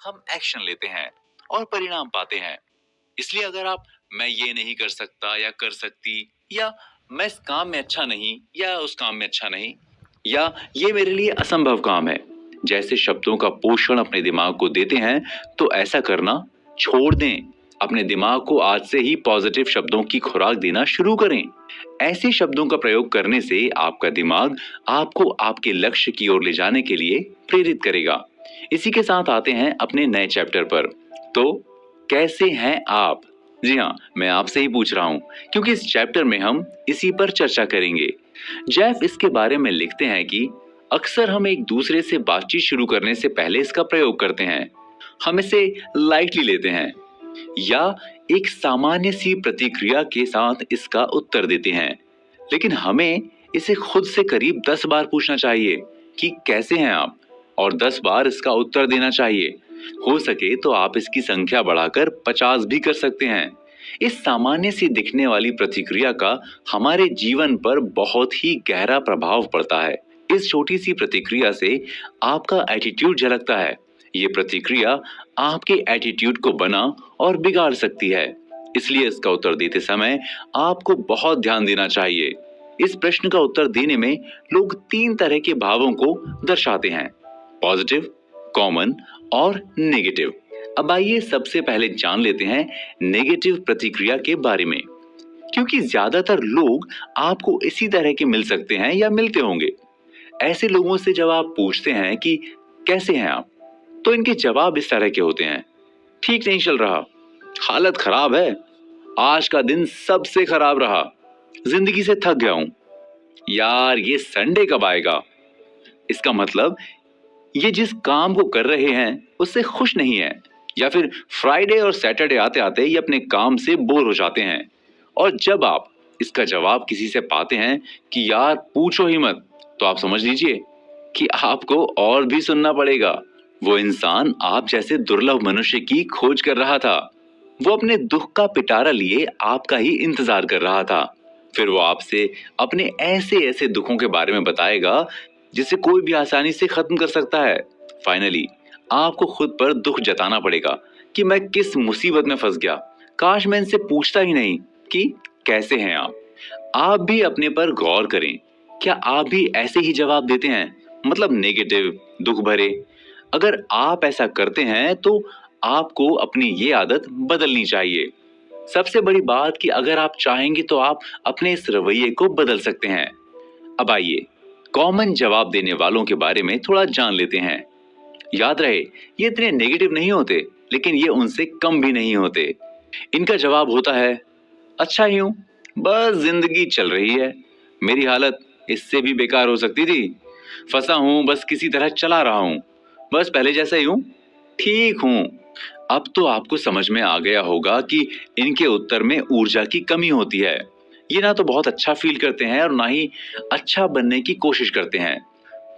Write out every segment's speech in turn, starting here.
हम एक्शन लेते हैं और परिणाम पाते हैं। इसलिए अगर आप मैं ये नहीं कर सकता या कर सकती, या मैं इस काम में अच्छा नहीं या उस काम में अच्छा नहीं, या ये मेरे लिए असंभव काम है जैसे शब्दों का पोषण अपने दिमाग को देते हैं, तो ऐसा करना छोड़ दें। अपने दिमाग को आज से ही पॉजिटिव शब्दों की खुराक देना शुरू करें। ऐसे शब्दों का प्रयोग करने से आपका दिमाग आपको आपके लक्ष्य की ओर ले जाने के लिए प्रेरित करेगा। इसी के साथ आते हैं अपने नए चैप्टर पर। तो कैसे हैं आप? जी हाँ, मैं आपसे ही पूछ रहा हूँ, क्योंकि इस चैप्टर में हम इसी पर चर्चा करेंगे। जेफ इसके बारे में लिखते हैं कि अक्सर हम एक दूसरे से बातचीत शुरू करने से पहले इसका प्रयोग करते हैं। हम इसे लाइटली लेते हैं या एक सामान्य सी प्रतिक्रिया के साथ इसका उत्तर देते हैं, लेकिन हमें इसे खुद से करीब 10 बार पूछना चाहिए कि कैसे हैं आप, और 10 बार इसका उत्तर देना चाहिए। हो सके तो आप इसकी संख्या बढ़ाकर 50 भी कर सकते हैं। इस सामान्य सी दिखने वाली प्रतिक्रिया का हमारे जीवन पर बहुत ही गहरा प्रभाव पड़ता है। इस छोटी सी प्रतिक्रिया से आपका एटीट्यूड झलकता है। ये प्रतिक्रिया आपके एटीट्यूड को बना और बिगाड़ सकती है। इसलिए इसका उत्तर देते समय आपको बहुत ध्यान देना चाहिए। इस प्रश्न का उत्तर देने में लोग 3 तरह के भावों को दर्शाते हैं: पॉजिटिव, कॉमन और नेगेटिव। अब आइए सबसे पहले जान लेते हैं नेगेटिव प्रतिक्रिया के बारे में, क्योंकि ज्यादातर लोग आपको इसी तरह के मिल सकते हैं या मिलते होंगे। ऐसे लोगों से जब आप पूछते हैं कि कैसे हैं आप, तो इनके जवाब इस तरह के होते हैं: ठीक नहीं चल रहा, हालत खराब है, आज का दिन सबसे खराब रहा, जिंदगी से थक गया हूं, यार ये संडे कब आएगा। इसका मतलब ये जिस काम को कर रहे हैं उससे खुश नहीं है, या फिर फ्राइडे और सैटरडे आते आते ये अपने काम से बोर हो जाते हैं। और जब आप इसका जवाब किसी से पाते हैं कि यार पूछो ही मत, तो आप समझ लीजिए कि आपको और भी सुनना पड़ेगा। वो इंसान आप जैसे दुर्लभ मनुष्य की खोज कर रहा था। वो अपने दुख का पिटारा लिए आपका ही इंतजार कर रहा था। फिर वो आपसे अपने ऐसे ऐसे दुखों के बारे में बताएगा जिसे कोई भी आसानी से खत्म कर सकता है। फाइनली आपको खुद पर दुख जताना पड़ेगा कि मैं किस मुसीबत में फंस गया, काश मैं इनसे पूछता ही नहीं कि कैसे हैं आप। आप भी अपने पर गौर करें, क्या आप भी ऐसे ही जवाब देते हैं, मतलब नेगेटिव, दुख भरे? अगर आप ऐसा करते हैं तो आपको अपनी ये आदत बदलनी चाहिए। सबसे बड़ी बात कि अगर आप चाहेंगे तो आप अपने इस रवैये को बदल सकते हैं। अब आइए कॉमन जवाब देने वालों के बारे में थोड़ा जान लेते हैं। याद रहे, ये इतने नेगेटिव नहीं होते, लेकिन ये उनसे कम भी नहीं होते। इनका जवाब होता है: अच्छा ही हूं, बस जिंदगी चल रही है, मेरी हालत इससे भी बेकार हो सकती थी, फंसा हूं, बस किसी तरह चला रहा हूं, बस पहले जैसा ही हूं, ठीक हूं। अब तो आपको समझ में आ गया होगा कि इनके उत्तर में ऊर्जा की कमी होती है। ये ना तो बहुत अच्छा फील करते हैं और ना ही अच्छा बनने की कोशिश करते हैं।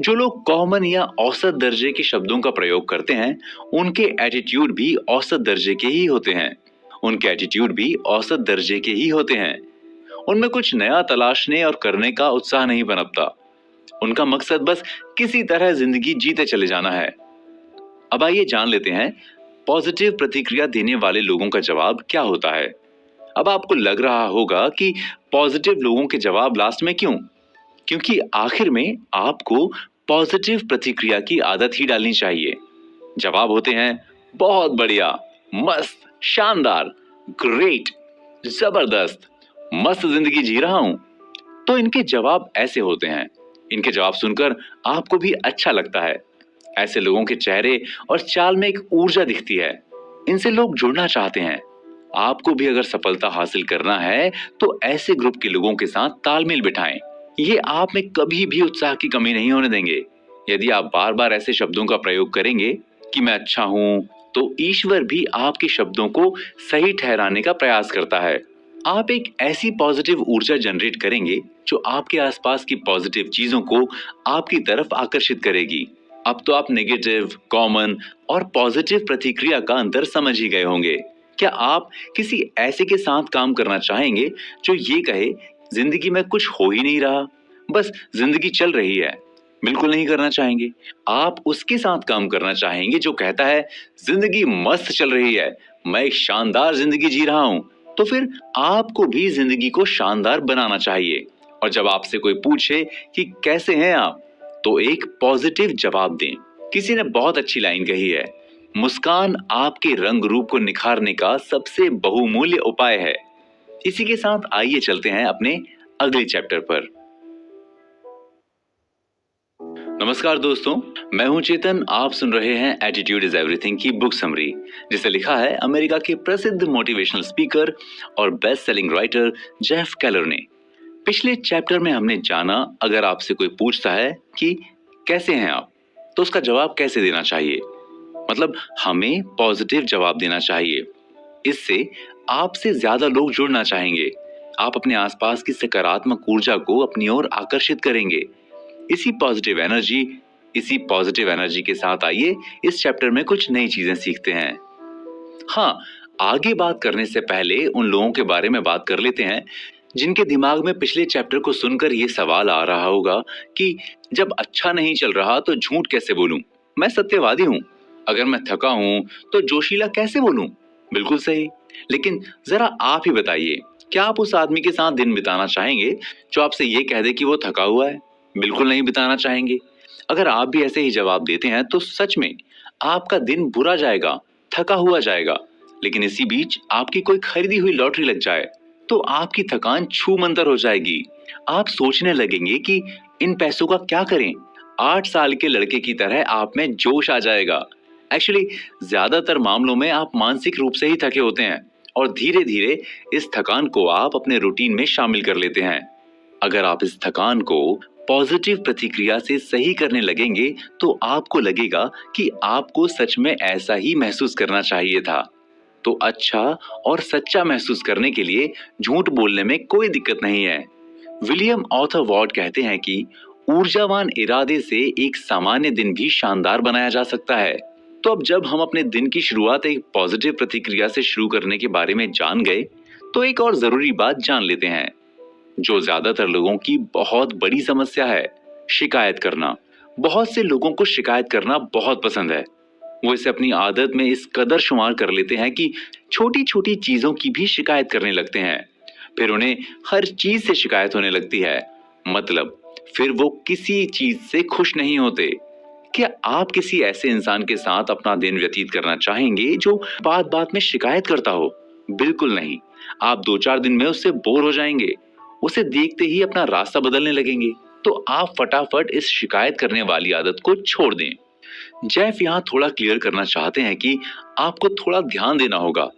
जो लोग कॉमन या औसत दर्जे के शब्दों का प्रयोग करते हैं, उनके एटीट्यूड भी औसत दर्जे के ही होते हैं। उनके एटीट्यूड भी औसत दर्जे के ही होते हैं। उनमें कुछ नया तलाशने और करने का उत्साह नहीं पनपता। उनका मकसद बस किसी तरह जिंदगी जीते चले जाना है। अब आइए जान लेते हैं पॉजिटिव प्रतिक्रिया देने वाले लोगों का जवाब क्या होता है। अब आपको लग रहा होगा कि पॉजिटिव लोगों के जवाब लास्ट में क्यों? क्योंकि आखिर में आपको पॉजिटिव प्रतिक्रिया की आदत ही डालनी चाहिए। जवाब होते हैं: बहुत बढ़िया, मस्त, शानदार, ग्रेट, जबरदस्त, मस्त जिंदगी जी रहा हूं। तो इनके जवाब ऐसे होते हैं। इनके जवाब सुनकर आपको भी अच्छा लगता है। ऐसे लोगों के चेहरे और चाल में एक ऊर्जा दिखती है। इनसे लोग जुड़ना चाहते हैं। आपको भी अगर सफलता हासिल करना है तो ऐसे ग्रुप के लोगों के साथ तालमेल बिठाएं। ये आप में कभी भी उत्साह की कमी नहीं होने देंगे। यदि आप बार बार ऐसे शब्दों का प्रयोग करेंगे कि मैं अच्छा हूं, तो ईश्वर भी आपके शब्दों को सही ठहराने का प्रयास करता है। आप एक ऐसी पॉजिटिव ऊर्जा जनरेट करेंगे जो आपके आसपास की पॉजिटिव चीजों को आपकी तरफ आकर्षित करेगी। अब तो आप नेगेटिव, कॉमन और पॉजिटिव प्रतिक्रिया का अंतर समझ ही गए होंगे। क्या आप किसी ऐसे के साथ काम करना चाहेंगे जो ये कहे जिंदगी में कुछ हो ही नहीं रहा, बस जिंदगी चल रही है, बिल्कुल नहीं करना चाहेंगे। आप उसके साथ काम करना चाहेंगे जो कहता है जिंदगी मस्त चल रही है, मैं एक शानदार जिंदगी जी रहा हूं। तो फिर आपको भी जिंदगी को शानदार बनाना चाहिए। और जब आपसे कोई पूछे कि कैसे हैं आप, तो एक पॉजिटिव जवाब दें। किसी ने बहुत अच्छी लाइन कही है, मुस्कान आपके रंग रूप को निखारने का सबसे बहुमूल्य उपाय है। इसी के साथ आइए चलते हैं अपने अगले चैप्टर पर। नमस्कार दोस्तों, मैं हूं चेतन। आप सुन रहे हैं एटीट्यूड इज एवरीथिंग की बुक समरी, जिसे लिखा है अमेरिका के प्रसिद्ध मोटिवेशनल स्पीकर और best selling writer Jeff Keller ने। पिछले चैप्टर में हमने जाना, अगर आपसे कोई पूछता है कि कैसे हैं आप, तो उसका जवाब कैसे देना चाहिए। मतलब हमें पॉजिटिव जवाब देना चाहिए। इससे आपसे ज्यादा लोग जुड़ना चाहेंगे। आप अपने आसपास की सकारात्मक ऊर्जा को अपनी ओर आकर्षित करेंगे। इसी पॉजिटिव एनर्जी के साथ आइए इस चैप्टर में कुछ नई चीजें सीखते हैं। हाँ, आगे बात करने से पहले उन लोगों के बारे में बात कर लेते हैं जिनके दिमाग में पिछले चैप्टर को सुनकर ये सवाल आ रहा होगा कि जब अच्छा नहीं चल रहा तो झूठ कैसे बोलूं, मैं सत्यवादी हूं। अगर मैं थका हूं तो जोशीला कैसे बोलूं। बिल्कुल सही, लेकिन जरा आप ही बताइए, क्या आप उस आदमी के साथ दिन बिताना चाहेंगे जो आपसे ये कह दे कि वो थका हुआ है। बिल्कुल नहीं बिताना चाहेंगे। अगर आप भी ऐसे ही जवाब देते हैं तो सच में आपका दिन बुरा जाएगा, थका हुआ जाएगा। लेकिन इसी बीच आपकी कोई खरीदी हुई लॉटरी लग जाए तो आपकी थकान छूमंतर हो जाएगी। आप सोचने लगेंगे कि इन पैसों का क्या करें। 8 साल के लड़के की तरह आप में जोश आ जाएगा। एक्चुअली ज्यादातर मामलों में आप मानसिक रूप से ही थके होते हैं और धीरे धीरे इस थकान को आप अपने रूटीन में शामिल कर लेते हैं। अगर आप इस थकान को पॉजिटिव प्रतिक्रिया से सही करने लगेंगे तो आपको लगेगा कि आपको सच में ऐसा ही महसूस करना चाहिए था। तो अच्छा और सच्चा महसूस करने के लिए झूठ बोलने में कोई दिक्कत नहीं है। विलियम ऑथर वॉर्ड कहते हैं कि ऊर्जावान इरादे से एक सामान्य दिन भी शानदार बनाया जा सकता है। तो अब जब हम अपने दिन की शुरुआत एक पॉजिटिव प्रतिक्रिया से शुरू करने के बारे में जान गए, तो एक और जरूरी बात जान लेते हैं जो ज्यादातर लोगों की बहुत बड़ी समस्या है, शिकायत करना। बहुत से लोगों को शिकायत करना बहुत पसंद है। वो इसे अपनी आदत में इस कदर शुमार कर लेते हैं कि छोटी छोटी चीजों की भी शिकायत करने लगते हैं। फिर उन्हें हर चीज से शिकायत होने लगती है। मतलब फिर वो किसी चीज से खुश नहीं होते। क्या आप किसी ऐसे इंसान के साथ अपना दिन व्यतीत करना चाहेंगे जो बात बात में शिकायत करता हो? बिल्कुल नहीं। आप 2-4 दिन में उससे बोर हो जाएंगे। उसे देखते ही अपना रास्ता बदलने लगेंगे। तो आप फटाफट इस शिकायत करने वाली आदत को छोड़ दें। जेफ यहाँ थोड़ा क्लियर करना चाहते हैं कि आपको थोड़ा ध्यान देना होगा।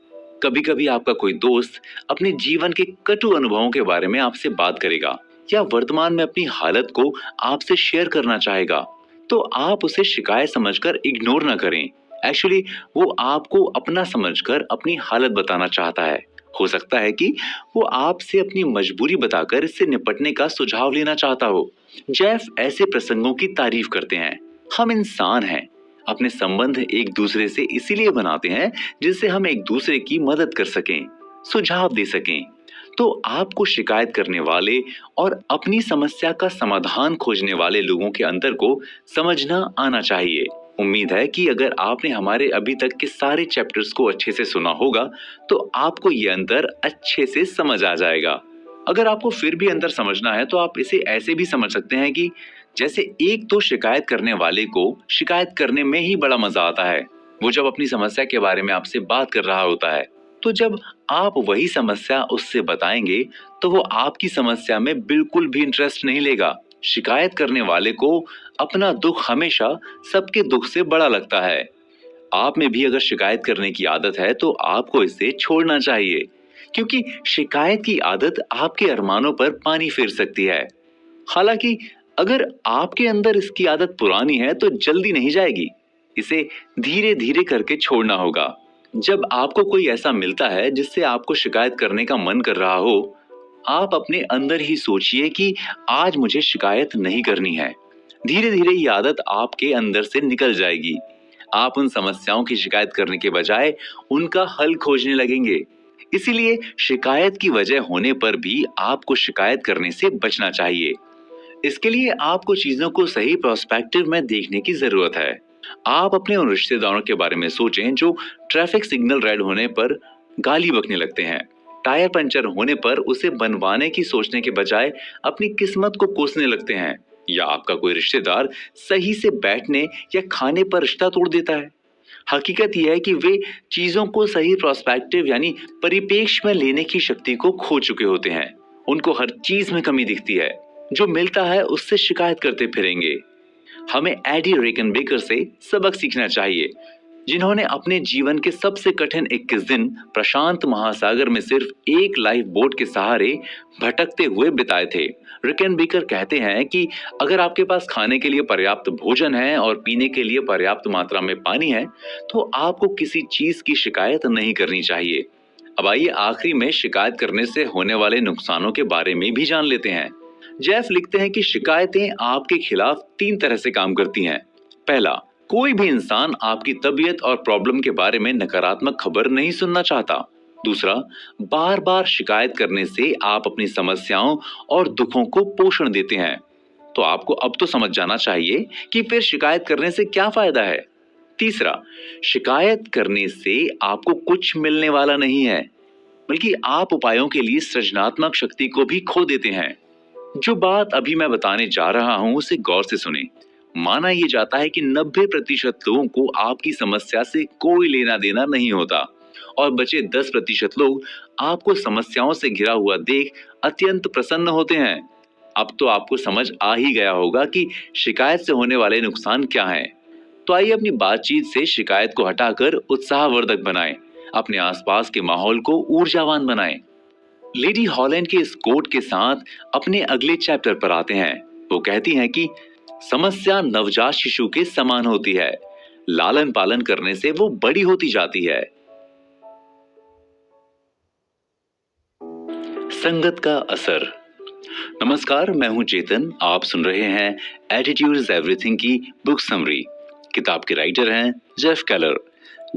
कभी कभी आपका कोई दोस्त अपने जीवन के कटु अनुभवों के बारे में आपसे बात करेगा या वर्तमान में अपनी हालत को आपसे शेयर करना चाहेगा। तो आप उसे शिकायत समझकर इग्नोर ना करें। एक्चुअली वो आपको अपना समझकर अपनी हालत बताना चाहता है। हो सकता है कि वो आपसे अपनी मजबूरी बताकर इससे निपटने का सुझाव लेना चाहता हो। जेफ ऐसे प्रसंगों की तारीफ करते हैं। हम इंसान हैं, अपने संबंध एक दूसरे से इसीलिए बनाते हैं जिससे हम एक दूसरे की मदद कर सकें, सुझाव दे सकें। तो आपको शिकायत करने वाले और अपनी समस्या का समाधान खोजने वाले लोगों के अंतर को समझना आना चाहिए। उम्मीद है कि अगर आपने हमारे अभी तक के सारे चैप्टर्स को अच्छे से सुना होगा तो आपको ये अंतर अच्छे से समझ आ जाएगा। अगर आपको फिर भी अंतर समझना है तो आप इसे ऐसे भी समझ सकते हैं कि जैसे एक तो शिकायत करने वाले को शिकायत करने में ही बड़ा मजा आता है। वो जब अपनी समस्या के बारे में आपसे बात कर रहा होता है, तो जब आप वही समस्या उससे बताएंगे तो वो आपकी समस्या में बिल्कुल भी इंटरेस्ट नहीं लेगा। शिकायत करने वाले को अपना दुख हमेशा सबके दुख से बड़ा लगता है। आप में भी अगर शिकायत करने की आदत है तो आपको इसे छोड़ना चाहिए, क्योंकि शिकायत की आदत आपके अरमानों पर पानी फेर सकती है। हालांकि अगर आपके अंदर इसकी आदत पुरानी है तो जल्दी नहीं जाएगी। इसे धीरे धीरे करके छोड़ना होगा। जब आपको कोई ऐसा मिलता है जिससे आपको शिकायत करने का मन कर रहा हो, आप अपने अंदर ही सोचिए कि आज मुझे शिकायत नहीं करनी है। धीरे धीरे ये आदत आपके अंदर से निकल जाएगी। आप उन समस्याओं की शिकायत करने के बजाय उनका हल खोजने लगेंगे। इसीलिए शिकायत की वजह होने पर भी आपको शिकायत करने से बचना चाहिए। इसके लिए आपको चीजों को सही पर्सपेक्टिव में देखने की जरूरत है। आप अपने उन रिश्तेदारों के बारे में सोचें जो ट्रैफिक सिग्नल रेड होने पर गाली बकने लगते हैं, टायर पंचर होने पर उसे बनवाने की सोचने के बजाय अपनी किस्मत को कोसने लगते हैं, या आपका कोई रिश्तेदार सही से बैठने या खाने पर रिश्ता तोड़ देता है। हकीकत यह है कि वे चीजों को सही प्रोस्पेक्टिव यानी परिपेक्ष में लेने की शक्ति को खो चुके होते हैं। उनको हर चीज में कमी दिखती है, जो मिलता है उससे शिकायत करते फिरेंगे। हमें एडी रेकनबेकर से सबक सीखना चाहिए, जिन्होंने अपने जीवन के सबसे कठिन 21 दिन प्रशांत महासागर में सिर्फ एक लाइफ बोट के सहारे भटकते हुए बिताए थे। रेकनबेकर कहते हैं कि अगर आपके पास खाने के लिए पर्याप्त भोजन है और पीने के लिए पर्याप्त मात्रा में पानी है, तो आपको किसी चीज की शिकायत नहीं करनी चाहिए। अब आइए आखिरी में शिकायत करने से होने वाले नुकसानों के बारे में भी जान लेते हैं। जेफ लिखते हैं कि शिकायतें आपके खिलाफ 3 तरह से काम करती हैं। पहला, कोई भी इंसान आपकी तबीयत और प्रॉब्लम के बारे में नकारात्मक खबर नहीं सुनना चाहता। दूसरा, बार बार शिकायत करने से आप अपनी समस्याओं और दुखों को पोषण देते हैं। तो आपको अब तो समझ जाना चाहिए कि फिर शिकायत करने से क्या फायदा है। तीसरा, शिकायत करने से आपको कुछ मिलने वाला नहीं है, बल्कि आप उपायों के लिए सृजनात्मक शक्ति को भी खो देते हैं। जो बात अभी मैं बताने जा रहा हूं उसे गौर से सुने। माना यह जाता है कि 90% लोगों को आपकी समस्या से कोई लेना देना नहीं होता और बचे 10% लोग आपको समस्याओं से घिरा हुआ देख अत्यंत प्रसन्न होते हैं। अब तो आपको समझ आ ही गया होगा कि शिकायत से होने वाले नुकसान क्या हैं। तो आइए अपनी बातचीत से शिकायत को हटाकर उत्साहवर्धक बनाएं, अपने आसपास के माहौल को ऊर्जावान बनाएं। लेडी हॉलैंड के इस कोट के साथ अपने अगले चैप्टर पर आते हैं। वो कहती हैं कि समस्या नवजात शिशु के समान होती है, लालन पालन करने से वो बड़ी होती जाती है। संगत का असर। नमस्कार, मैं हूं चेतन। आप सुन रहे हैं एटीट्यूड इज एवरीथिंग की बुक समरी। किताब के राइटर हैं जेफ केलर।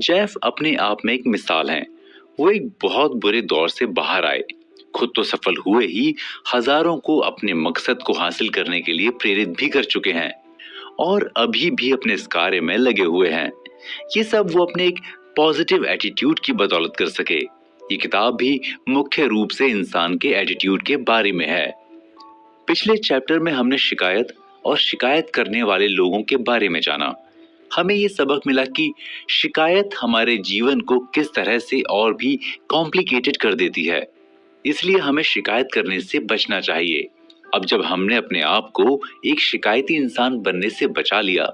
जेफ अपने आप में एक मिसाल हैं। वो एक बहुत बुरे दौर से बाहर आए, खुद तो सफल हुए ही हजारों को अपने मकसद को हासिल करने के लिए प्रेरित भी कर चुके हैं और अभी भी अपने इस कार्य में लगे हुए हैं। ये सब वो अपने एक पॉजिटिव एटीट्यूड की बदौलत कर सके। ये किताब भी मुख्य रूप से इंसान के एटीट्यूड के बारे में है। पिछले चैप्टर में हमने शिकायत और शिकायत करने वाले लोगों के बारे में जाना। हमें ये सबक मिला कि शिकायत हमारे जीवन को किस तरह से और भी कॉम्प्लिकेटेड कर देती है, इसलिए हमें शिकायत करने से बचना चाहिए। अब जब हमने अपने आप को एक शिकायती इंसान बनने से बचा लिया,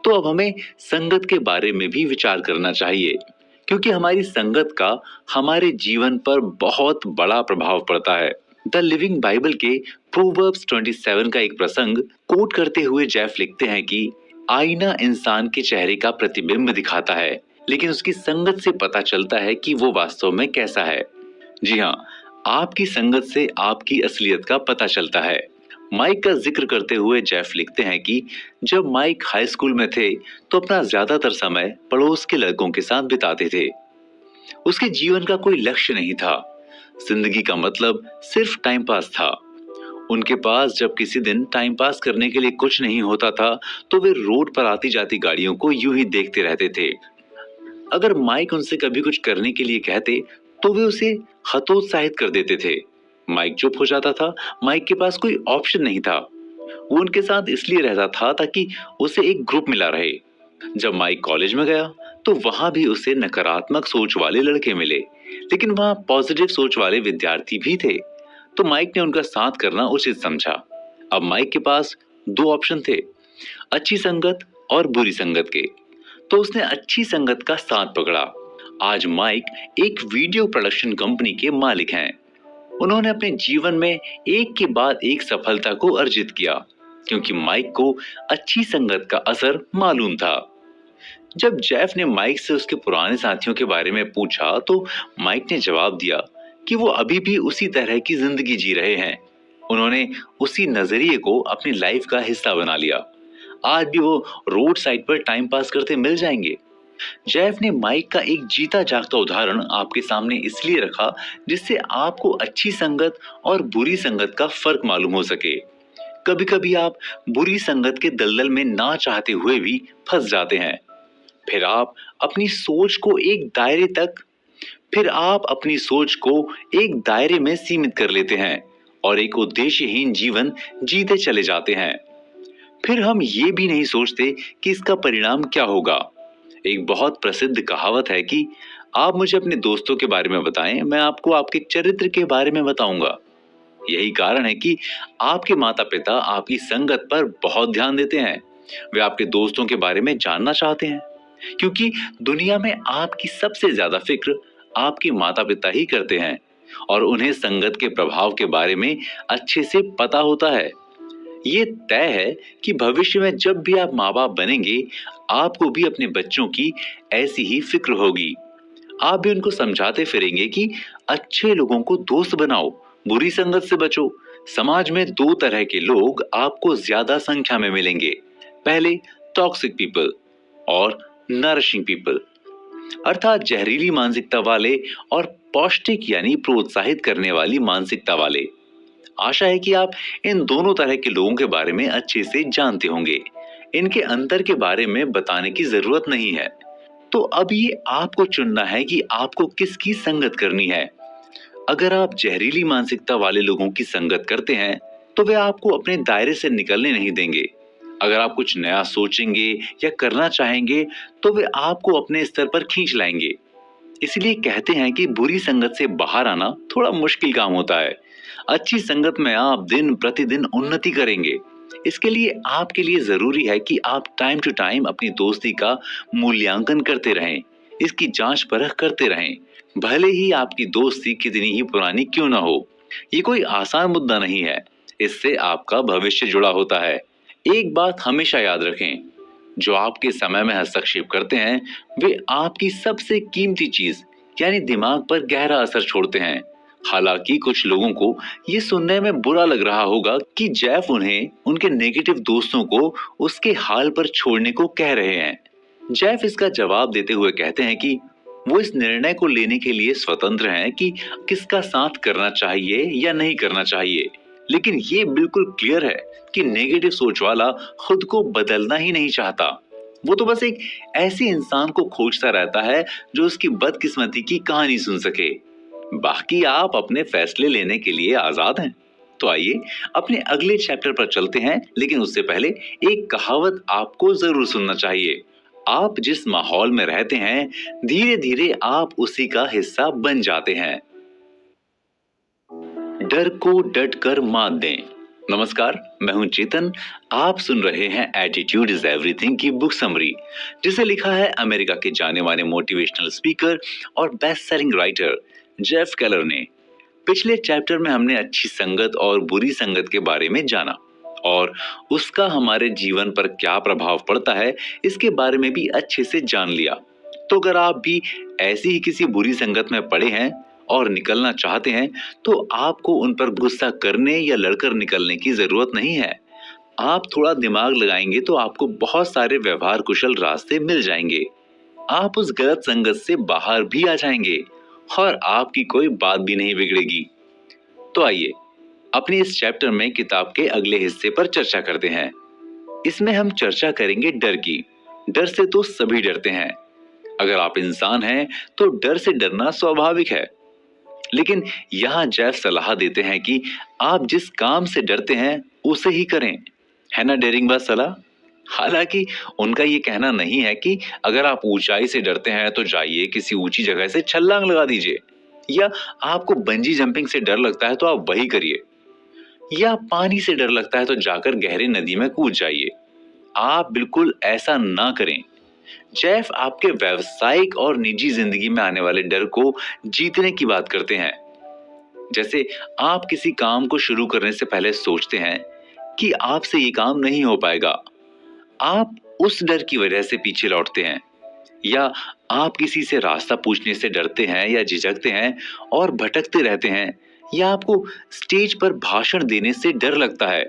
तो अब हमें संगत के बारे में भी विचार करना चाहिए, क्योंकि हमारी संगत का हमारे जीवन पर बहुत बड़ा प्रभाव पड़ता है। द लिविंग बाइबल के प्रोवर्ब्स 27 का एक प्रसंग कोट करते हुए जेफ लिखते हैं कि आईना इंसान के चेहरे का प्रतिबिंब दिखाता है, लेकिन उसकी संगत से पता चलता है कि वो वास्तव में कैसा है। जी हाँ, आपकी संगत से आपकी असलियत का पता चलता है। माइक का जिक्र करते हुए जेफ लिखते हैं कि जब माइक हाई स्कूल में थे तो अपना ज्यादातर समय पड़ोस के लड़कों के साथ बिताते थे। उसके जीवन का कोई लक्ष्य नहीं था, जिंदगी का मतलब सिर्फ टाइम पास था। उनके पास जब किसी दिन टाइम पास करने के लिए कुछ नहीं होता था तो वे रोड पर आती जाती गाड़ियों को यूं ही देखते रहते थे। अगर माइक उनसे कभी कुछ करने के लिए कहते तो वे उसे हतोत्साहित कर देते थे। माइक चुप हो जाता था। माइक के पास कोई ऑप्शन नहीं था। वो उनके साथ इसलिए रहता था ताकि उसे एक ग्रुप मिला रहे। जब माइक कॉलेज में गया तो वहां भी उसे नकारात्मक सोच वाले लड़के मिले, लेकिन वहां पॉजिटिव सोच वाले विद्यार्थी भी थे। तो माइक ने उनका साथ करना उचित समझा। अब माइक के पास 2 ऑप्शन थे, अच्छी संगत और बुरी संगत के। तो उसने अच्छी संगत का साथ पकड़ा। आज माइक एक वीडियो प्रोडक्शन कंपनी के मालिक हैं। उन्होंने अपने जीवन में एक के बाद एक सफलता को अर्जित किया, क्योंकि माइक को अच्छी संगत का असर मालूम था। जब जेफ ने माइक से उसके पुराने साथियों के बारे में पूछा तो माइक ने जवाब दिया कि वो अभी भी उसी तरह की जिंदगी जी रहे हैं। उन्होंने उसी नजरिए को अपनी लाइफ का हिस्सा बना लिया। आज भी वो रोड साइड पर टाइम पास करते मिल जाएंगे। जेफ ने माइक का एक जीता जागता उदाहरण आपके सामने इसलिए रखा जिससे आपको अच्छी संगत और बुरी संगत का फर्क मालूम हो सके। कभी कभी आप बुरी संगत के दलदल में ना चाहते हुए भी फंस जाते हैं। फिर आप अपनी सोच को एक दायरे तक फिर आप अपनी सोच को एक दायरे में सीमित कर लेते हैं और एक उद्देश्यहीन जीवन जीते चले जाते हैं। फिर हम ये भी नहीं सोचते कि इसका परिणाम क्या होगा। एक बहुत प्रसिद्ध कहावत है कि आप मुझे अपने दोस्तों के बारे में बताएं, मैं आपको आपके चरित्र के बारे में बताऊंगा। यही कारण है कि आपके माता पिता आपकी संगत पर बहुत ध्यान देते हैं। वे आपके दोस्तों के बारे में जानना चाहते हैं, क्योंकि दुनिया में आपकी सबसे ज्यादा फिक्र आपके माता पिता ही करते हैं और उन्हें संगत के प्रभाव के बारे में अच्छे से पता होता है। ये तय है कि भविष्य में जब भी आप माँ बाप बनेंगे, आपको भी अपने बच्चों की ऐसी ही फिक्र होगी। आप भी उनको समझाते फिरेंगे कि अच्छे लोगों को दोस्त बनाओ, बुरी संगत से बचो। समाज में दो तरह के लोग आपको ज्यादा संख्या में मिलेंगे। पहले टॉक्सिक पीपल और नरिशिंग पीपल, अर्थात जहरीली मानसिकता वाले और पौष्टिक यानी प्रोत्साहित करने वाली मानसिकता वाले। आशा है कि आप इन दोनों तरह के लोगों के बारे में अच्छे से जानते होंगे। इनके अंतर के बारे में बताने की जरूरत नहीं है। तो अब ये आपको चुनना है कि आपको किसकी संगत करनी है। अगर आप जहरीली मानसिकता वाले लोगों की संगत करते हैं तो वे आपको अपने दायरे से निकलने नहीं देंगे। अगर आप कुछ नया सोचेंगे या करना चाहेंगे तो वे आपको अपने स्तर पर खींच लाएंगे। इसलिए कहते हैं कि बुरी संगत से बाहर आना थोड़ा मुश्किल काम होता है। अच्छी संगत में आप दिन प्रतिदिन उन्नति करेंगे। इसके लिए आपके लिए जरूरी है कि आप टाइम टू टाइम अपनी दोस्ती का मूल्यांकन करते रहें, इसकी जांच परख करते रहें, भले ही आपकी दोस्ती कितनी ही पुरानी क्यों ना हो। ये कोई आसान मुद्दा नहीं है, इससे आपका भविष्य जुड़ा होता है। एक बात हमेशा याद रखें, जो आपके समय में हस्तक्षेप करते हैं वे आपकी सबसे कीमती चीज यानी दिमाग पर गहरा असर छोड़ते हैं। हालांकि कुछ लोगों को ये सुनने में बुरा लग रहा होगा कि जेफ उन्हें उनके नेगेटिव दोस्तों को उसके हाल पर छोड़ने को कह रहे हैं। जेफ इसका जवाब देते हुए कहते हैं कि वो इस निर्णय को लेने के लिए स्वतंत्र हैं कि किसका साथ करना चाहिए या नहीं करना चाहिए। लेकिन ये बिल्कुल क्लियर है कि नेगेटिव सोच वाला खुद को बदलना ही नहीं चाहता। वो तो बस एक ऐसे इंसान को खोजता रहता है जो उसकी बदकिस्मती की कहानी सुन सके। बाकी आप अपने फैसले लेने के लिए आजाद हैं। तो आइए अपने अगले चैप्टर पर चलते हैं, लेकिन उससे पहले एक कहावत आपको जरूर सुनना चाहिए। आप जिस माहौल में रहते हैं, धीरे धीरे आप उसी का हिस्सा बन जाते हैं। डर को डट कर मात दें। नमस्कार, मैं हूं चेतन। आप सुन रहे हैं एटीट्यूड इज एवरीथिंग की बुक समरी, जिसे लिखा है अमेरिका के जाने माने मोटिवेशनल स्पीकर और best selling writer Jeff Keller ने। पिछले चैप्टर में हमने अच्छी संगत और बुरी संगत के बारे में जाना और उसका हमारे जीवन पर क्या प्रभाव पड़ता है इसके बारे में भी अच्छे से जान लिया। तो अगर आप भी ऐसी ही किसी बुरी संगत में पड़े हैं और निकलना चाहते हैं तो आपको उन पर गुस्सा करने या लड़कर निकलने की जरूरत नहीं है। आप थोड़ा दिमाग लगाएंगे तो आपको बहुत सारे व्यवहार कुशल रास्ते मिल जाएंगे। आप उस गलत संगत से बाहर भी आ जाएंगे और आपकी कोई बात भी नहीं बिगड़ेगी। तो आइए अपने इस चैप्टर में किताब के अगले हिस्से पर चर्चा करते हैं। इसमें हम चर्चा करेंगे डर की। डर से तो सभी डरते हैं। अगर आप इंसान हैं तो डर से डरना स्वाभाविक है। लेकिन यहाँ जेफ सलाह देते हैं कि आप जिस काम से डरते हैं उसे ही करें। है ना डेयरिंग बात सलाह? हालांकि उनका ये कहना नहीं है कि अगर आप ऊंचाई से डरते हैं तो जाइए किसी ऊंची जगह से छलांग लगा दीजिए, या आपको बंजी जंपिंग से डर लगता है तो आप वही करिए, या पानी से डर लगता है तो जाकर गहरी नदी में कूद जाइए। आप बिल्कुल ऐसा ना करें। जेफ आपके व्यावसायिक और निजी जिंदगी में आने वाले डर को जीतने की बात करते हैं। जैसे आप किसी काम को शुरू करने से पहले सोचते हैं कि आपसे ये काम नहीं हो पाएगा, आप उस डर की वजह से पीछे लौटते हैं, या आप किसी से रास्ता पूछने से डरते हैं या झिझकते हैं और भटकते रहते हैं, या आपको स्टेज पर भाषण देने से डर लगता है।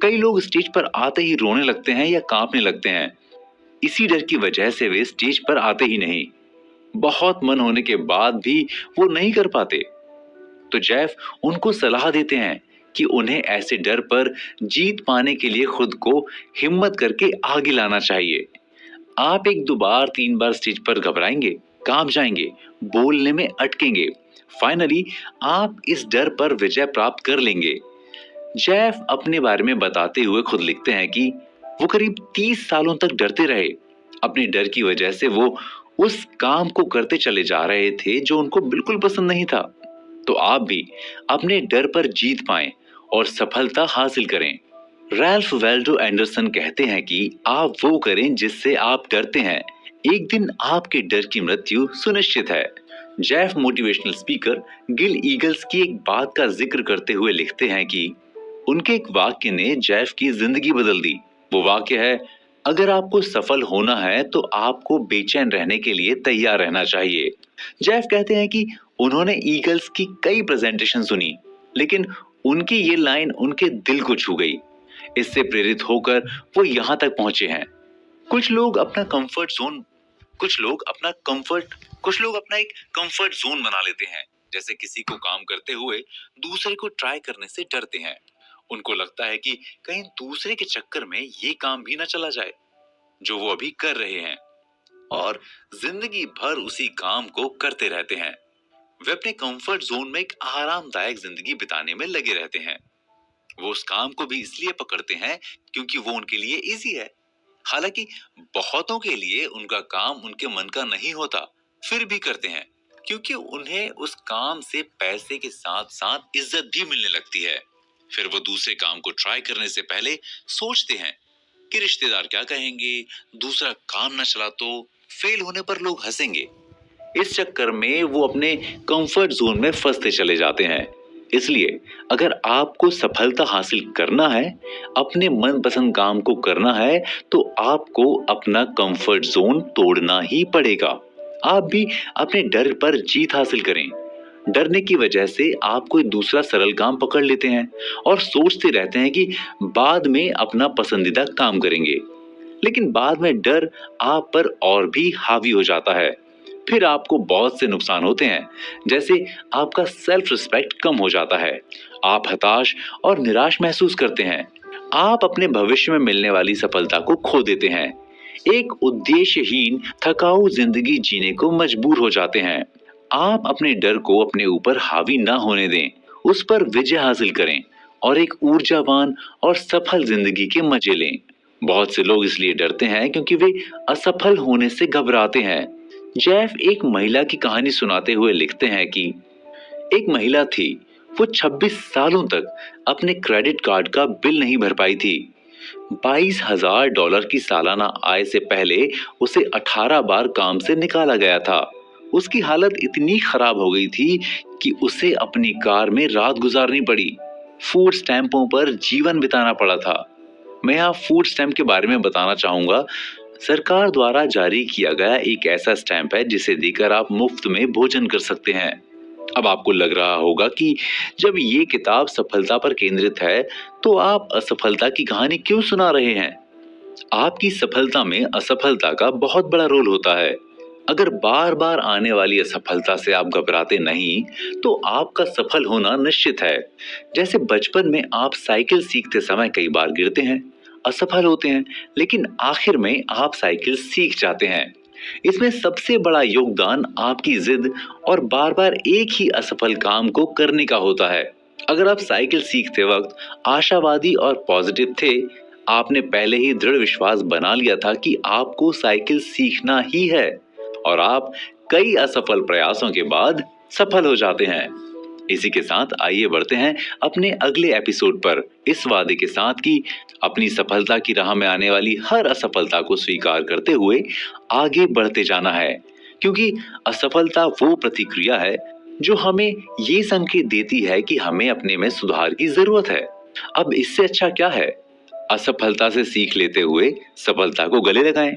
कई लोग स्टेज पर आते ही रोने लगते हैं या कांपने लगते हैं। इसी डर की वजह से वे स्टेज पर आते ही नहीं। बहुत मन होने के बाद भी वो नहीं कर पाते। तो जेफ उनको सलाह देते हैं कि उन्हें ऐसे डर पर जीत पाने के लिए खुद को हिम्मत करके आगे लाना चाहिए। आप 1-2 बार 3 बार स्टेज पर घबराएंगे, कांप जाएंगे, बोलने में अटकेंगे। फाइनली आप इस डर पर विजय प्राप्त कर लेंगे। जेफ अपने बारे में बताते हुए खुद लिखते हैं कि वो करीब 30 सालों तक डरते रहे। अपने डर की वजह से वो उस काम को करते चले जा रहे थे जो उनको बिल्कुल पसंद नहीं था। तो आप भी अपने डर पर जीत पाएं और सफलता हासिल करें। रैल्फ वेल्डो एंडरसन कहते हैं कि आप वो करें जिससे आप डरते हैं, एक दिन आपके डर की मृत्यु सुनिश्चित है। Jeff motivational speaker Gill eagles की एक बात का जिक्र करते हुए लिखते हैं कि उनके एक वाक्य ने जेफ की जिंदगी बदल दी। वो वाक्य है, अगर आपको सफल होना है तो आपको बेचैन रहने के लिए तैयार रहना चाहिए। जेफ कहते हैं कि उन्होंने ईगल्स की कई प्रेजेंटेशन सुनी, लेकिन उनकी ये लाइन उनके दिल को छू गई। इससे प्रेरित होकर वो यहाँ तक पहुंचे हैं। कुछ लोग अपना एक कंफर्ट जोन बना लेते हैं। जैसे किसी को काम करते हुए दूसरे को ट्राई करने से डरते हैं। उनको लगता है कि कहीं दूसरे के चक्कर में ये काम भी ना चला जाए जो वो अभी कर रहे हैं, और जिंदगी भर उसी काम को करते रहते हैं। वे अपने कंफर्ट जोन में एक आरामदायक जिंदगी बिताने में लगे रहते हैं। वो उस काम को भी इसलिए पकड़ते हैं क्योंकि वो उनके लिए इजी है। हालांकि बहुतों के लिए उनका काम उनके मन का नहीं होता, फिर भी करते हैं क्योंकि उन्हें उस काम से पैसे के साथ साथ इज्जत भी मिलने लगती है। फिर वो दूसरे काम को ट्राई करने से पहले सोचते हैं कि रिश्तेदार क्या कहेंगे, दूसरा काम न चला तो, फेल होने पर लोग हंसेंगे। इस चक्कर में वो अपने कंफर्ट जोन में फंसते चले जाते हैं। इसलिए अगर आपको सफलता हासिल करना है, अपने मनपसंद काम को करना है, तो आपको अपना कंफर्ट जोन तोड़ना ही पड़ेगा। आप भी अपने डर पर जीत हासिल करें। डरने की वजह से आप कोई दूसरा सरल काम पकड़ लेते हैं और सोचते रहते हैं कि बाद में अपना पसंदीदा काम करेंगे, लेकिन बाद में डर आप पर और भी हावी हो जाता है। फिर आपको बहुत से नुकसान होते हैं, जैसे आपका सेल्फ रिस्पेक्ट कम हो जाता है, आप हताश और निराश महसूस करते हैं, आप अपने भविष्य में मिलने वाली सफलता को खो देते हैं, एक उद्देश्यहीन थकाऊ जिंदगी जीने को मजबूर हो जाते हैं। आप अपने डर को अपने ऊपर हावी ना होने दें, उस पर विजय हासिल करें और एक ऊर्जावान और सफल जिंदगी के मजे लें। बहुत से लोग इसलिए डरते हैं क्योंकि वे असफल होने से घबराते हैं। जेफ एक महिला की कहानी सुनाते हुए लिखते हैं कि एक महिला थी, वो 26 सालों तक अपने क्रेडिट कार्ड का बिल नहीं भर पाई थी। $22,000 की सालाना आय से पहले उसे 18 बार काम से निकाला गया था। उसकी हालत इतनी खराब हो गई थी कि उसे अपनी कार में रात गुजारनी पड़ी। फूड स्टैंपों पर जीवन बिताना पड़ा था। मैं यहाँ फूड स्टैंप के बारे में बताना चाहूंगा। सरकार द्वारा जारी किया गया एक ऐसा स्टैंप है जिसे देकर आप मुफ्त में भोजन कर सकते हैं। अब आपको लग रहा होगा कि जब ये किताब सफलता पर केंद्रित है तो आप असफलता की कहानी क्यों सुना रहे हैं? आपकी सफलता में असफलता का बहुत बड़ा रोल होता है। अगर बार बार आने वाली असफलता से आप घबराते नहीं तो आपका सफल होना निश्चित है। जैसे बचपन में आप साइकिल सीखते समय कई बार गिरते हैं, असफल होते हैं, लेकिन आखिर में आप साइकिल सीख जाते हैं। इसमें सबसे बड़ा योगदान आपकी जिद और बार बार एक ही असफल काम को करने का होता है। अगर आप साइकिल सीखते वक्त आशावादी और पॉजिटिव थे, आपने पहले ही दृढ़ विश्वास बना लिया था कि आपको साइकिल सीखना ही है, और आप कई असफल प्रयासों के बाद सफल हो जाते हैं। इसी के साथ आइए बढ़ते हैं अपने अगले एपिसोड पर, इस वादे के साथ कि अपनी सफलता की राह में आने वाली हर असफलता को स्वीकार करते हुए आगे बढ़ते जाना है, क्योंकि असफलता वो प्रतिक्रिया है जो हमें ये संकेत देती है कि हमें अपने में सुधार की जरूरत है। अब इससे अच्छा क्या है? असफलता से सीख लेते हुए सफलता को गले लगाएं।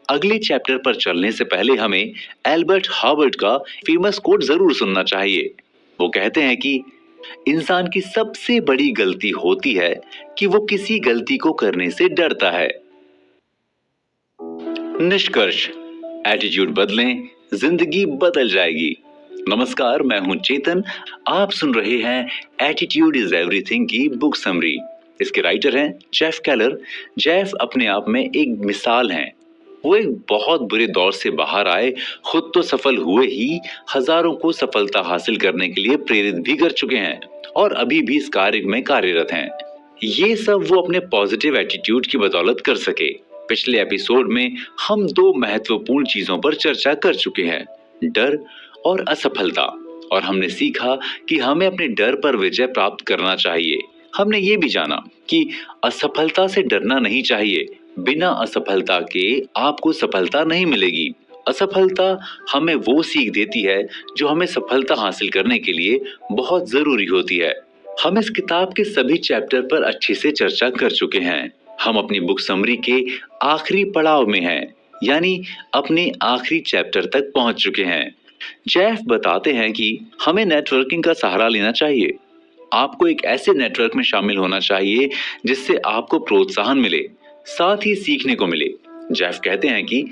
अगले चैप्टर पर चलने से पहले हमें एल्बर्ट हार्वर्ड का फेमस कोट जरूर सुनना चाहिए। वो कहते हैं कि इंसान की सबसे बड़ी गलती होती है कि वो किसी गलती को करने से डरता है। निष्कर्ष, एटीट्यूड बदलें, जिंदगी बदल जाएगी। नमस्कार, मैं हूं चेतन। आप सुन रहे हैं एटीट्यूड इज एवरीथिंग की बुक समरी। इसके राइटर हैं जेफ केलर। जेफ अपने आप में एक मिसाल हैं। वो एक बहुत बुरे दौर से बाहर आए, खुद तो सफल हुए ही हजारों को सफलता हासिल करने के लिए प्रेरित भी कर चुके हैं और अभी भी इस कार्य में कार्यरत हैं। ये सब वो अपने पॉजिटिव एटीट्यूड की बदौलत कर सके। पिछले एपिसोड में हम दो महत्वपूर्ण चीजों पर चर्चा कर चुके हैं, डर और असफलता। और हमने सीखा कि हमें अपने डर पर विजय प्राप्त करना चाहिए। हमने ये भी जाना कि असफलता से डरना नहीं चाहिए। बिना असफलता के आपको सफलता नहीं मिलेगी। असफलता हमें वो सीख देती है जो हमें सफलता हासिल करने के लिए बहुत जरूरी होती है। हम इस किताब के सभी चैप्टर पर अच्छे से चर्चा कर चुके हैं। हम अपनी बुक समरी के आखिरी पड़ाव में हैं, यानी अपने आखिरी चैप्टर तक पहुंच चुके हैं। जेफ बताते हैं कि हमें नेटवर्किंग का सहारा लेना चाहिए। आपको एक ऐसे नेटवर्क में शामिल होना चाहिए जिससे आपको प्रोत्साहन मिले, साथ ही सीखने को मिले। जेफ कहते हैं कि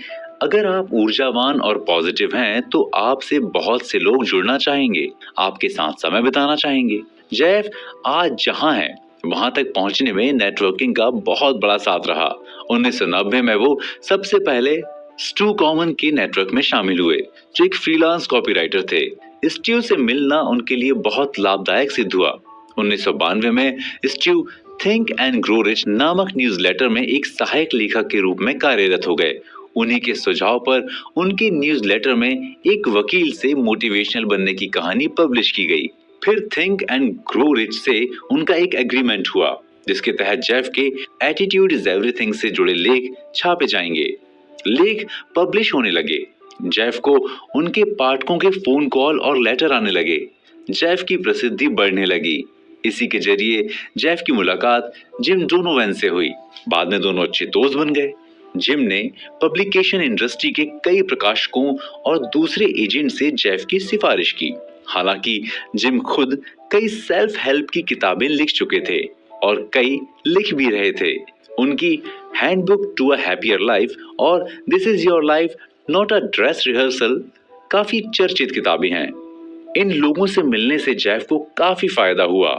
अगर आप ऊर्जावान और पॉजिटिव हैं तो आपसे बहुत से लोग जुड़ना चाहेंगे, आपके साथ समय बिताना चाहेंगे। जेफ आज जहां है वहां तक पहुंचने में नेटवर्किंग का बहुत बड़ा साथ रहा। 1990 में वो सबसे पहले स्टू कॉमन के नेटवर्क में शामिल हुए, जो एक फ्रीलांस कॉपीराइटर थे। स्टू से मिलना उनके लिए बहुत लाभदायक सिद्ध हुआ। 1992 में स्टू थिंक एंड ग्रो रिच नामक न्यूज़लेटर में एक सहायक लेखक के रूप में कार्यरत हो गए। उन्हीं के सुझाव पर उनके न्यूज़लेटर में एक वकील से मोटिवेशनल बनने की कहानी पब्लिश की गई। फिर थिंक एंड ग्रो रिच से उनका एक एग्रीमेंट हुआ, जिसके तहत जेफ के एटीट्यूड इज एवरीथिंग से जुड़े लेख छापे जाएंगे। लेख पब्लिश होने लगे। जेफ को उनके पाठकों के फोन कॉल और लेटर आने लगे। जेफ की प्रसिद्धि बढ़ने लगी। इसी के जरिए जेफ की मुलाकात जिम डोनोवन से हुई। बाद में दोनों अच्छे दोस्त बन गए। जिम ने पब्लिकेशन इंडस्ट्री के कई प्रकाशकों और दूसरे एजेंट से जेफ की सिफारिश की। हालांकि जिम खुद कई सेल्फ हेल्प की किताबें लिख चुके थे और कई लिख भी रहे थे। उनकी handbook to a happier life और this is your life not a dress rehearsal काफी चर्चित किताबें हैं। इन लोगों से मिलने से जेफ को काफी फायदा हुआ।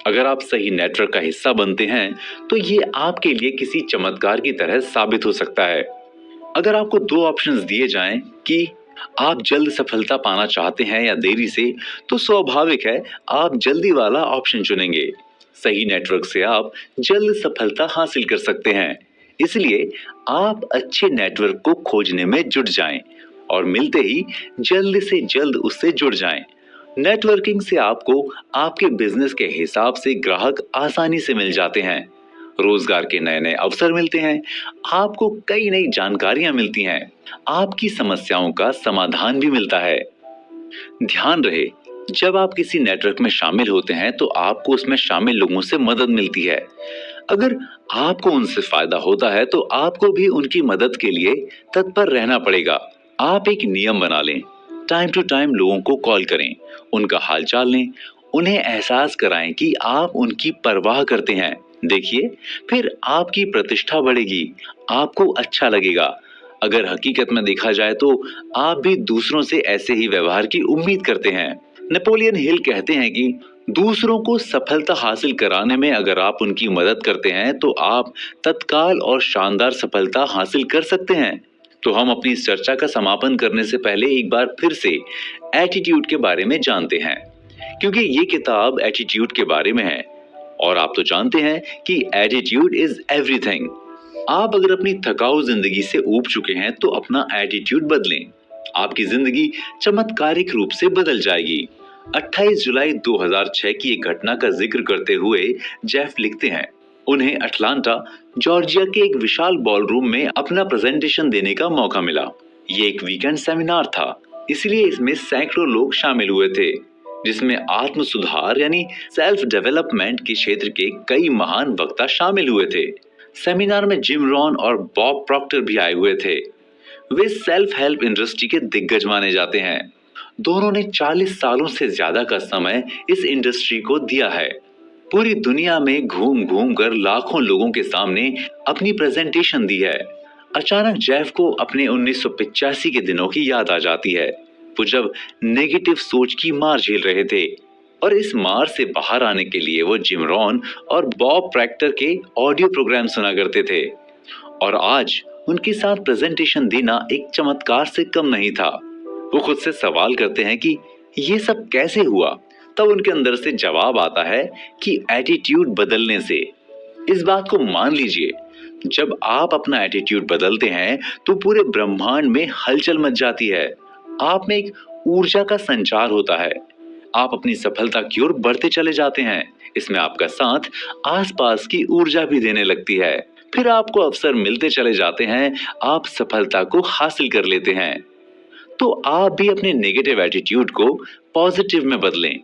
अगर आप सही नेटवर्क का हिस्सा बनते हैं तो ये आपके लिए किसी चमत्कार की तरह साबित हो सकता है। अगर आपको दो ऑप्शंस दिए जाएं कि आप जल्द सफलता पाना चाहते हैं या देरी से, तो स्वाभाविक है आप जल्दी वाला ऑप्शन चुनेंगे। सही नेटवर्क से आप जल्द सफलता हासिल कर सकते हैं। इसलिए आप अच्छे नेटवर्क को खोजने में जुट जाएं और मिलते ही जल्द से जल्द उससे जुड़ जाएं। नेटवर्किंग से आपको आपके बिजनेस के हिसाब से ग्राहक आसानी से मिल जाते हैं, रोजगार के नए नए अवसर मिलते हैं, आपको कई नई जानकारियां मिलती हैं, आपकी समस्याओं का समाधान भी मिलता है। ध्यान रहे, जब आप किसी नेटवर्क में शामिल होते हैं तो आपको उसमें शामिल लोगों से मदद मिलती है। अगर आपको उनसे फायदा होता है तो आपको भी उनकी मदद के लिए तत्पर रहना पड़ेगा। आप एक नियम बना लें, टाइम टू टाइम लोगों को कॉल करें, उनका हालचाल लें, उन्हें एहसास कराएं कि आप उनकी परवाह करते हैं। देखिए, फिर आपकी प्रतिष्ठा बढ़ेगी, आपको अच्छा लगेगा। अगर हकीकत में देखा जाए तो आप भी दूसरों से ऐसे ही व्यवहार की उम्मीद करते हैं। नेपोलियन हिल कहते हैं कि दूसरों को सफलता हासिल कराने में अगर आप उनकी मदद करते हैं तो आप तत्काल और शानदार सफलता हासिल कर सकते हैं। तो हम अपनी इस चर्चा का समापन करने से पहले एक बार फिर से एटीट्यूड के बारे में जानते हैं, क्योंकि ये किताब एटीट्यूड के बारे में है और आप तो जानते हैं कि एटीट्यूड इज एवरीथिंग। आप अगर अपनी थकाऊ जिंदगी से ऊब चुके हैं तो अपना एटीट्यूड बदलें, आपकी जिंदगी चमत्कारिक रूप से बदल जाएगी। 28 जुलाई 2006 की एक घटना का जिक्र करते हुए जेफ लिखते हैं, उन्हें अटलांटा जॉर्जिया के एक विशाल बॉलरूम में अपना प्रेजेंटेशन देने का मौका मिला। ये एक वीकेंड सेमिनार था, इसलिए इसमें सैकड़ों लोग शामिल हुए थे, जिसमें आत्म सुधार यानी सेल्फ डेवलपमेंट के क्षेत्र के कई महान वक्ता शामिल हुए थे। सेमिनार में जिम रॉन और बॉब प्रॉक्टर भी आए हुए थे। वे सेल्फ हेल्प इंडस्ट्री के दिग्गज माने जाते हैं। दोनों ने 40 सालों से ज्यादा का समय इस इंडस्ट्री को दिया है। पूरी दुनिया में घूम घूम कर लाखों लोगों के सामने अपनी प्रेजेंटेशन दी है। अचानक जेफ को अपने 1985 के दिनों की याद आ जाती है। वो जब नेगेटिव सोच की मार झेल रहे थे और इस मार से बाहर आने के लिए वो जिम रॉन और बॉब प्रैक्टर के ऑडियो प्रोग्राम सुना करते थे और आज उनके साथ प्रेजेंटेशन देना एक चमत्कार से कम नहीं था। वो खुद से सवाल करते हैं कि ये सब कैसे हुआ। तब उनके अंदर से जवाब आता है कि एटीट्यूड बदलने से। इस बात को मान लीजिए, जब आप अपना एटीट्यूड बदलते हैं तो पूरे ब्रह्मांड में हलचल मच जाती है। आप में एक ऊर्जा का संचार होता है। आप अपनी सफलता की ओर बढ़ते चले जाते हैं। इसमें आपका साथ आसपास की ऊर्जा भी देने लगती है। फिर आपको अवसर मिलते चले जाते हैं, आप सफलता को हासिल कर लेते हैं। तो आप भी अपने नेगेटिव एटीट्यूड को पॉजिटिव में बदलें।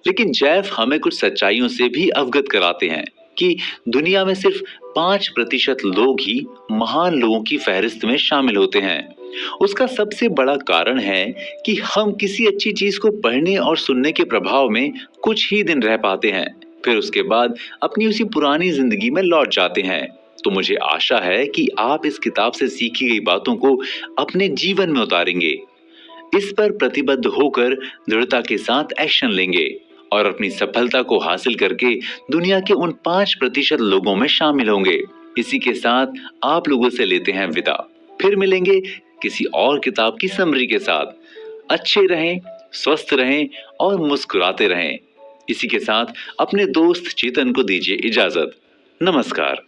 लेकिन जैफ हमें कुछ सच्चाइयों से भी अवगत कराते हैं कि दुनिया में सिर्फ 5% लोग ही महान लोगों की फहरिस्त में शामिल होते हैं। उसका सबसे बड़ा कारण है कि हम किसी अच्छी चीज को पढ़ने और सुनने के प्रभाव में कुछ ही दिन रह पाते हैं, फिर उसके बाद अपनी उसी पुरानी जिंदगी में लौट जाते हैं। तो मुझे आशा है कि आप इस किताब से सीखी गई बातों को अपने जीवन में उतारेंगे, इस पर प्रतिबद्ध होकर दृढ़ता के साथ एक्शन लेंगे और अपनी सफलता को हासिल करके दुनिया के उन 5% लोगों में शामिल होंगे। इसी के साथ आप लोगों से लेते हैं विदा। फिर मिलेंगे किसी और किताब की समरी के साथ। अच्छे रहें, स्वस्थ रहें और मुस्कुराते रहें। इसी के साथ अपने दोस्त चेतन को दीजिए इजाजत। नमस्कार।